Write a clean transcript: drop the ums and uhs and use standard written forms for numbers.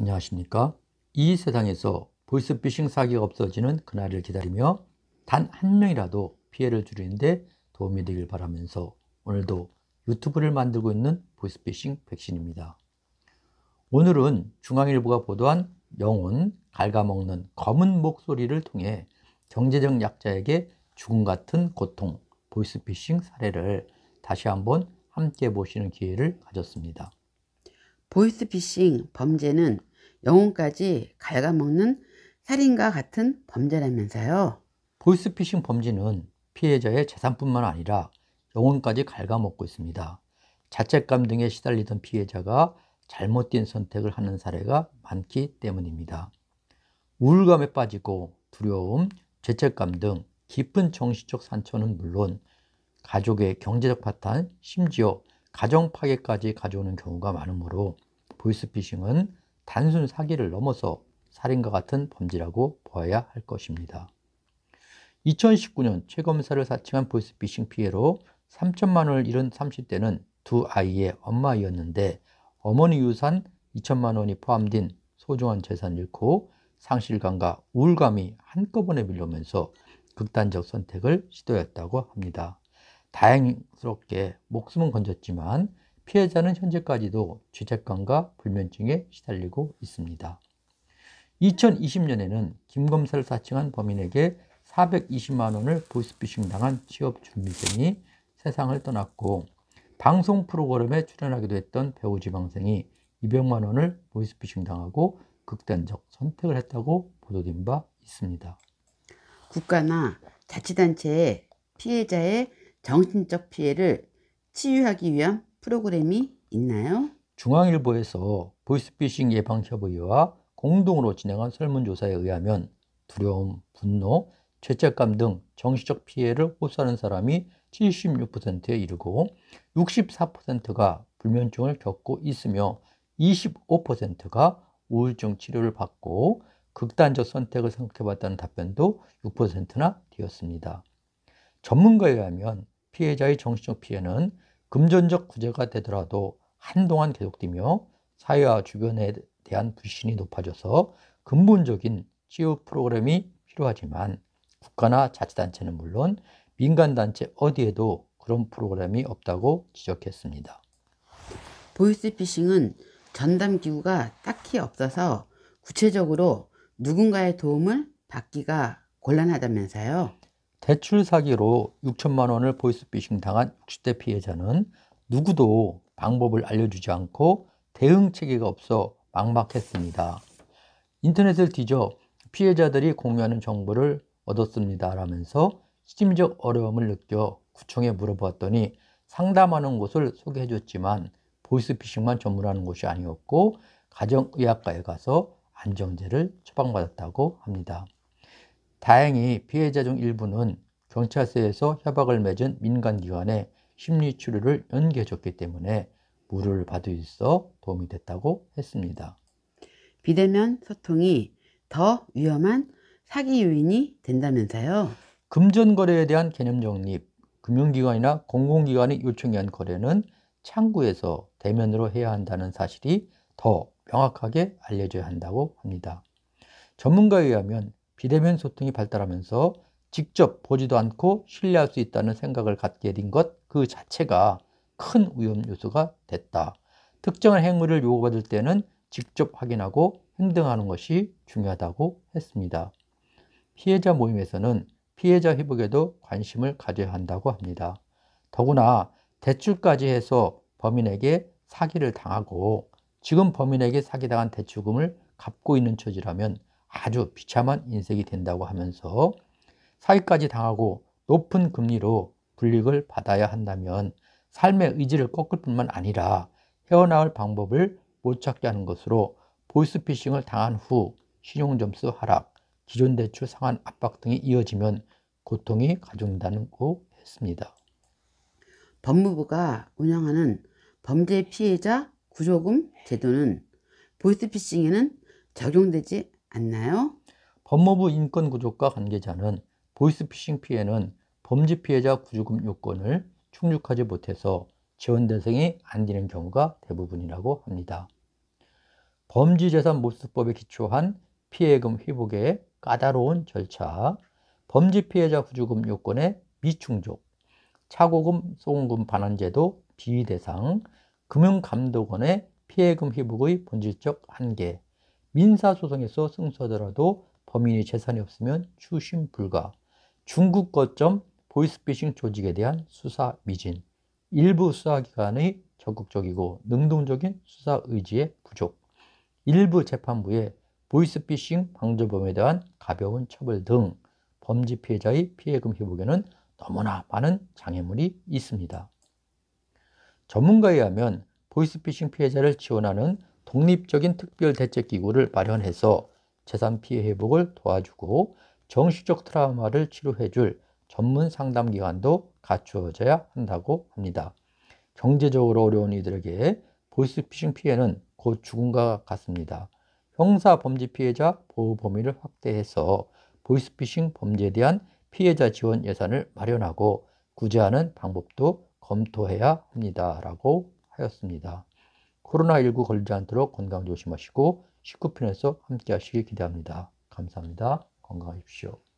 안녕하십니까? 이 세상에서 보이스피싱 사기가 없어지는 그날을 기다리며 단 한 명이라도 피해를 줄이는데 도움이 되길 바라면서 오늘도 유튜브를 만들고 있는 보이스피싱 백신입니다. 오늘은 중앙일보가 보도한 영혼 갉아먹는 검은 목소리를 통해 경제적 약자에게 죽음 같은 고통, 보이스피싱 사례를 다시 한번 함께 보시는 기회를 가졌습니다. 보이스피싱 범죄는 영혼까지 갉아먹는 살인과 같은 범죄라면서요. 보이스피싱 범죄는 피해자의 재산뿐만 아니라 영혼까지 갉아먹고 있습니다. 자책감 등에 시달리던 피해자가 잘못된 선택을 하는 사례가 많기 때문입니다. 우울감에 빠지고 두려움, 죄책감 등 깊은 정신적 상처는 물론 가족의 경제적 파탄, 심지어 가정 파괴까지 가져오는 경우가 많으므로 보이스피싱은 단순 사기를 넘어서 살인과 같은 범죄라고 보아야 할 것입니다. 2019년 최검사를 사칭한 보이스피싱 피해로 3천만 원을 잃은 30대는 두 아이의 엄마이었는데 어머니 유산 2천만 원이 포함된 소중한 재산을 잃고 상실감과 우울감이 한꺼번에 밀려오면서 극단적 선택을 시도했다고 합니다. 다행스럽게 목숨은 건졌지만 피해자는 현재까지도 죄책감과 불면증에 시달리고 있습니다. 2020년에는 김검사를 사칭한 범인에게 420만 원을 보이스피싱 당한 취업준비생이 세상을 떠났고 방송 프로그램에 출연하기도 했던 배우 지망생이 200만 원을 보이스피싱 당하고 극단적 선택을 했다고 보도된 바 있습니다. 국가나 자치단체에 피해자의 정신적 피해를 치유하기 위한 프로그램이 있나요? 중앙일보에서 보이스피싱 예방협의회와 공동으로 진행한 설문조사에 의하면 두려움, 분노, 죄책감 등 정신적 피해를 호소하는 사람이 76%에 이르고 64%가 불면증을 겪고 있으며 25%가 우울증 치료를 받고 극단적 선택을 생각해봤다는 답변도 6%나 되었습니다. 전문가에 의하면 피해자의 정신적 피해는 금전적 구제가 되더라도 한동안 계속되며 사회와 주변에 대한 불신이 높아져서 근본적인 치유 프로그램이 필요하지만 국가나 자치단체는 물론 민간단체 어디에도 그런 프로그램이 없다고 지적했습니다. 보이스피싱은 전담기구가 딱히 없어서 구체적으로 누군가의 도움을 받기가 곤란하다면서요. 대출 사기로 6천만 원을 보이스피싱 당한 60대 피해자는 누구도 방법을 알려주지 않고 대응 체계가 없어 막막했습니다. 인터넷을 뒤져 피해자들이 공유하는 정보를 얻었습니다 라면서 심적 어려움을 느껴 구청에 물어보았더니 상담하는 곳을 소개해 줬지만 보이스피싱만 전문하는 곳이 아니었고 가정의학과에 가서 안정제를 처방받았다고 합니다. 다행히 피해자 중 일부는 경찰서에서 협약을 맺은 민간기관에 심리치료를 연계해줬기 때문에 무료를 받을 수 있어 도움이 됐다고 했습니다. 비대면 소통이 더 위험한 사기 요인이 된다면서요. 금전거래에 대한 개념 정립, 금융기관이나 공공기관이 요청에 의한 거래는 창구에서 대면으로 해야 한다는 사실이 더 명확하게 알려져야 한다고 합니다. 전문가에 의하면 비대면 소통이 발달하면서 직접 보지도 않고 신뢰할 수 있다는 생각을 갖게 된 것 그 자체가 큰 위험 요소가 됐다. 특정한 행위를 요구받을 때는 직접 확인하고 행동하는 것이 중요하다고 했습니다. 피해자 모임에서는 피해자 회복에도 관심을 가져야 한다고 합니다. 더구나 대출까지 해서 범인에게 사기를 당하고 지금 범인에게 사기당한 대출금을 갚고 있는 처지라면 아주 비참한 인생이 된다고 하면서 사기까지 당하고 높은 금리로 불이익을 받아야 한다면 삶의 의지를 꺾을 뿐만 아니라 헤어나올 방법을 못 찾게 하는 것으로 보이스피싱을 당한 후 신용점수 하락, 기존 대출 상환 압박 등이 이어지면 고통이 가중된다고 했습니다. 법무부가 운영하는 범죄 피해자 구조금 제도는 보이스피싱에는 적용되지 않나요? 법무부 인권구조과 관계자는 보이스피싱 피해는 범죄 피해자 구조금 요건을 충족하지 못해서 지원 대상이 안 되는 경우가 대부분이라고 합니다. 범죄재산 몰수법에 기초한 피해금 회복의 까다로운 절차, 범죄 피해자 구조금 요건의 미충족, 차고금, 소금금 반환제도 비위 대상, 금융감독원의 피해금 회복의 본질적 한계, 민사소송에서 승소하더라도 범인의 재산이 없으면 추심 불가, 중국 거점 보이스피싱 조직에 대한 수사 미진, 일부 수사기관의 적극적이고 능동적인 수사 의지의 부족, 일부 재판부의 보이스피싱 방조범에 대한 가벼운 처벌 등 범죄 피해자의 피해금 회복에는 너무나 많은 장애물이 있습니다. 전문가에 의하면 보이스피싱 피해자를 지원하는 독립적인 특별대책기구를 마련해서 재산 피해 회복을 도와주고 정신적 트라우마를 치료해줄 전문 상담기관도 갖추어져야 한다고 합니다. 경제적으로 어려운 이들에게 보이스피싱 피해는 곧 죽음과 같습니다. 형사범죄 피해자 보호 범위를 확대해서 보이스피싱 범죄에 대한 피해자 지원 예산을 마련하고 구제하는 방법도 검토해야 합니다. 라고 하였습니다. 코로나19 걸리지 않도록 건강 조심하시고 19편에서 함께 하시길 기대합니다. 감사합니다. 건강하십시오.